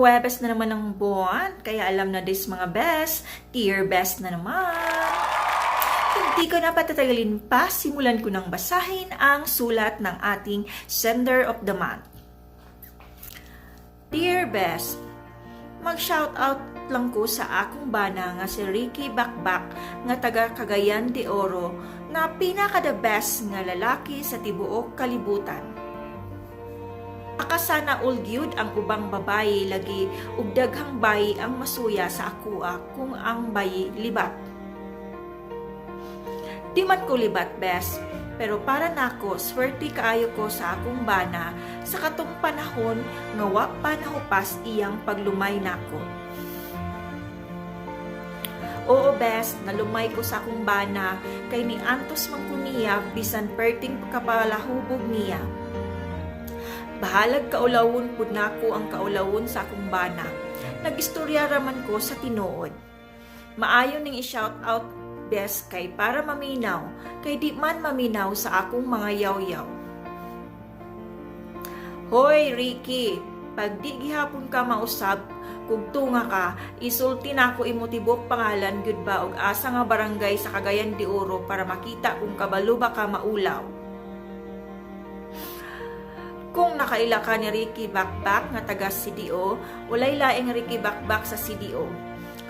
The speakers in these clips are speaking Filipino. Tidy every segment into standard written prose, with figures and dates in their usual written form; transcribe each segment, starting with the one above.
Huwebes na naman ng buwan, kaya alam na this mga best, dear best na naman. Hindi ko na patatagalin pa, simulan ko nang basahin ang sulat ng ating Sender of the Month. Dear best, mag-shoutout lang ko sa akong bana nga si Ricky Bakbak nga taga Cagayan de Oro nga pinaka-the best nga lalaki sa tibuok kalibutan. Akasana all gyud ang ubang babayi lagi ug daghang bayi ang masuya sa akua kung ang bayi libat. Di man ko libat best, pero para nako swerte kaayo ko sa akong bana sa katong panahon nga wa pa nahupas iyang paglumay nako. Oo best, nalumay ko sa akong bana kay ni antos man ko niya bisan perting kapalahubog niya. Bahalag kaulawon pud nako ang kaulawon sa akong bana. Nagistorya raman ko sa tinuod. Maayo ning i-shout out best kay para maminaw, kay di man maminaw sa akong mga yaw-yaw. Hoy Ricky, pag di gihapon ka mausab, kung tunga ka, isulti na ako imotibok pangalan gud ba og asa nga barangay sa Cagayan de Oro para makita kung kabalo ba ka maulaw. Kung nakaila ka ni Ricky Bakbak nga taga CDO, walay laing Ricky Bakbak sa CDO.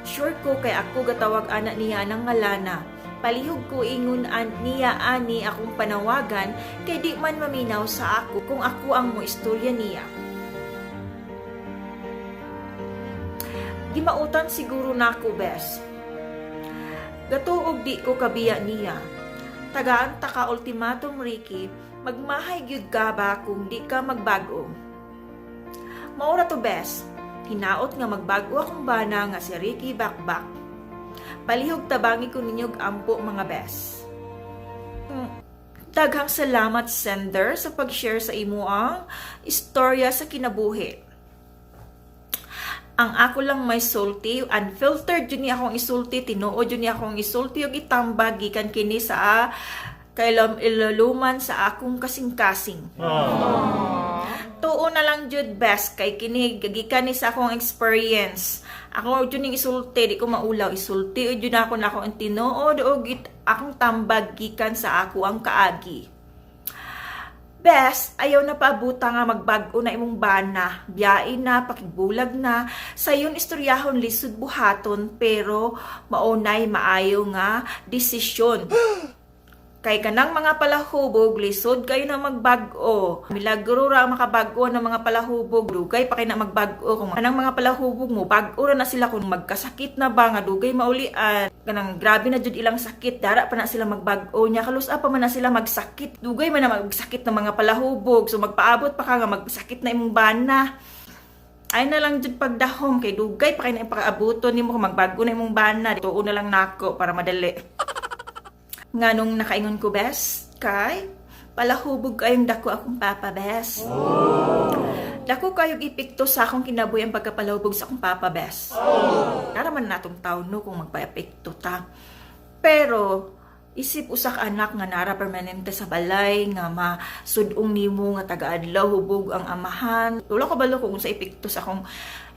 Sure ko kay ako gatawag anak niya ng ngalana. Palihog ko ingon niya ani akong panawagan kay di man maminaw sa ako kung ako ang mo istorya niya. Gimautan siguro nako bes. Gatuog di ko kabiya niya. Tagaan ta ka ultimatum Ricky, magmahay gyud ka ba kung di ka magbago? Maura to bes. Hinaot nga magbago akong bana nga si Ricky Bakbak. Palihog tabangi ko ninyog ampo mga bes. Daghang salamat sender sa pag-share sa imo ang istorya sa kinabuhi. Ang ako lang may sulti, unfiltered yun niya akong isulti, tinuod yun niya akong isulti, yung itambag, gikan kini sa kailam ilaluman sa akong kasing-kasing. Tuo na lang jud best, kay kini, gikan ni sa akong experience. Ako yun yung isulti, di ko maulaw, isulti, yun ako na akong tinuod, o akong tambag, gikan sa ako ang kaagi. Best, ayaw na paabuta nga magbago na imong bana, biyain na, pakibulag na, sayon istoryahon lisod buhaton, pero maunay maayo nga desisyon. Kay kanang mga palahubog, lisod kayo na magbago. Milagro ra makabago ng mga palahubog, dugay pa kayo na magbago. Kung kanang mga palahubog mo, bago ra na sila kung magkasakit na ba, nga dugay maulian. Kanang grabe na jud ilang sakit, dara pa na sila magbago niya, kalusa pa man na sila magsakit. Dugay man na magsakit ng mga palahubog, so magpaabot pa ka nga magsakit na imong bana. Ay na lang jud pagdahom, kay dugay pa kayo na ipakaabuton nimo kung magbago na imong bana. Tuo na lang nako para madali. Nga nung nakaingon ko best, kay palahubog kayong dako akong papa best. Dako kayong ipikto sa akong kinabuhi ang pagkapalahubog sa akong papa best. Naraman natong taon no kung magpa-epekto ta. Pero isip usak anak nga nara permanente sa balay nga masudong nimo nga taga-adlaw hubog ang amahan. Wala ko balo kung sa epekto sa akong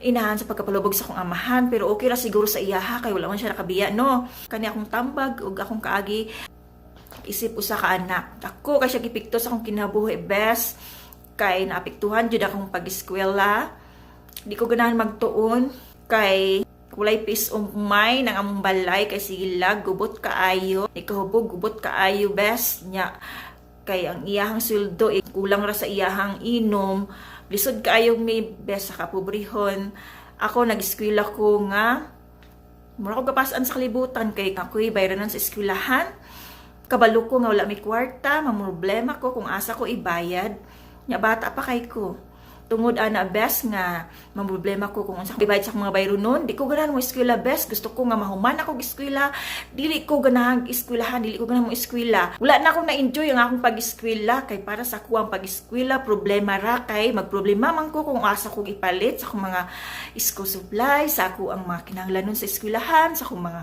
inahan sa pagkapalubog sa akong amahan, pero okay ra siguro sa iyaha kay wala man siya nakabiya no. Kani akong tambag ug akong kaagi isip usa ka anak. Ako kay siya gipikto sa akong kinabuhi best kay naapektuhan jud akong pag-eskwela. Di ko ganahan magtuon kay kulay peace of mind ng among balay kay sigilag gubot kaayo. Ikahubog gubot kaayo best nya kay ang iyahang sweldo kulang ra sa iyahang inom. Lisod kaayo may best sa kapobrehon. Ako nag-eskwela ko nga mura ko gapasan sa kalibutan kay ako'y bayranan sa eskwelahan. Kabalo ko nga wala may kwarta, mamroblema ko kung asa ko ibayad. Nya bata pa kay ko. Tungod ana best nga mamroblema ko kung unsa ko ibayad sa mga bayro nun. Di ko ganahan mo eskwela best. Gusto ko nga mahuman ako eskwela. Dili ko ganahan eskwelahan, dili ko ganahan mo eskwela. Wala na akong na-enjoy ang akong pag-eskwela kay para sa ko ang pag-eskwela problema ra kay magproblema man ko kung asa ko ipalit sa akong mga school supplies, sa ako ang mga kinahanglanon sa eskwelahan, sa akong mga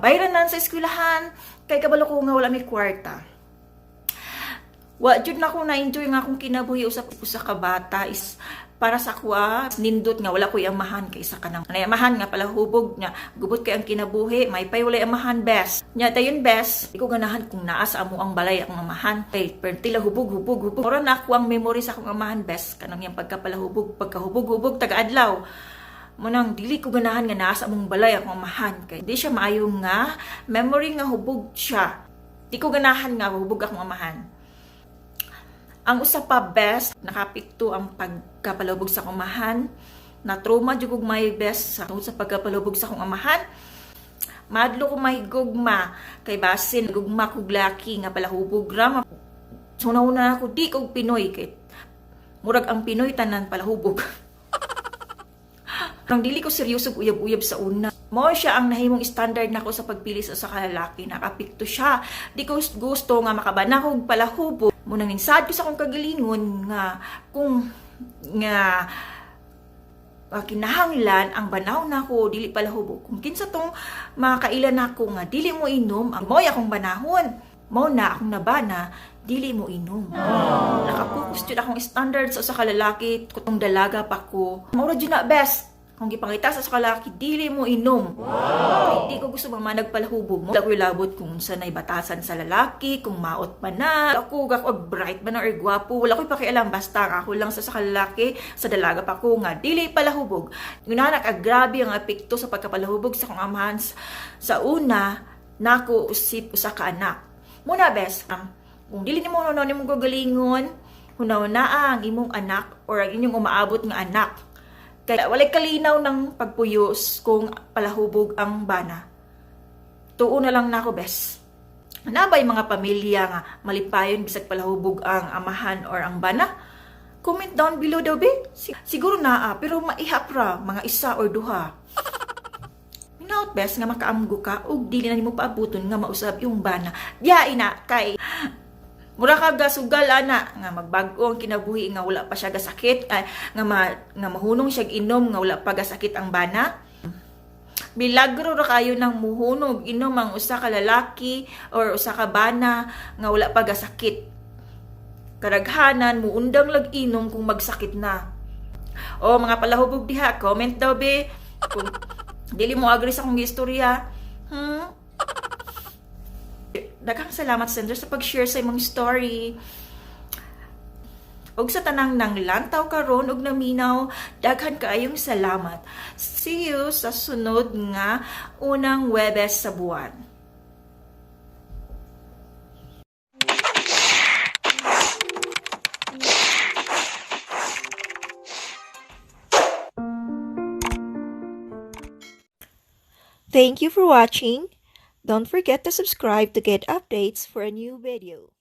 bayranan sa eskwelahan, kay kabalo ko nga wala may kwarta. Wa jud na ko na-enjoy nga akong kinabuhi usa ka bata is para sa kuha nindot nga wala ko'y amahan kaysa kanang amahan nga pala hubog nga gubot kay ang kinabuhi may pay wala amahan best nya dayon best di ko ganahan kung naa sa amo ang balay akong amahan kay pertila hubog ora na ako ang memory sa akong amahan best kanang yang pagkapalahubog pagkahubog taga-adlaw mo nang dili ko ganahan nga naa sa among balay akong amahan kay di siya maayo nga memory nga hubog siya di ko ganahan nga hubog akong amahan. Ang usa pa best, nakapikto ang pagkapalubog sa akong amahan. Na-trauma jud kog may best sa pagkapalubog sa akong amahan. Madlo ko may gugma kay basin gugma kog laki nga palahubog ra. So nauna ako di kog Pinoy kay murag ang Pinoy tanan palahubog. Parang dili ko seryoso uyab-uyab sa una. Mo siya ang nahimong standard nako sa pagpili sa kalalaki. Nakapikto siya. Di ko gusto nga makabana kog palahubog. Muna ning sad ko sa akong kagalingon nga kung nga kinahanglan ang banaw nako dili palahubog. Kung kinsa tong makailan nako nga dili mo inom, ang mo'y akong banahon. Mao na akong nabana, dili mo inom. Nakapokus jud akong standard sa kalalaki kutong dalaga pa ko. Mao ra jud na best. Kung gipangita sa kalaki, dili mo inom. Hindi ko gusto mga nagpalahubog mo. Ako labot kung sanay batasan sa lalaki, kung maot pa na. Ako bright ba na or gwapo. Wala ko'y pakialam. Basta ako lang sa kalalaki, sa dalaga pa ko nga. Dili palahubog. Yung grabe ang epekto sa pagkapalahubog sa kong amahan. Sa una, nako usip usa ka anak. Muna best, kung dili ni mo mong gagalingon, hunaw na ang imong anak or ang inyong umaabot nga anak. Kaya walay kalinaw ng pagpuyos kung palahubog ang bana. Tuo na lang nako bes. Nabay mga pamilya nga malipayon bisag palahubog ang amahan or ang bana? Comment down below daw be. Siguro naa pero maihap ra mga isa or duha. Minaut bes nga makaamgo ka ug dili na nimo paabuton nga mausab yung bana. Diya ina kay mura ka gasugal ana nga magbag-o ang kinabuhi nga wala pa siya gasakit nga mahunong siya inom nga wala pa gasakit ang bana. Milagro ra kayo nang muhunog inom ang usa ka lalaki or usa ka bana nga wala pa gasakit. Karaghanan muundang lag inom kung magsakit na. O mga palahubog diha, comment daw be kung dili mo agree sa akong istorya. Daghang salamat sender sa pag-share sa imong story. Og sa tanang nang lantaw karon og naminaw, daghan kaayong salamat. See you sa sunod nga unang Webes sa buwan. Thank you for watching. Don't forget to subscribe to get updates for a new video.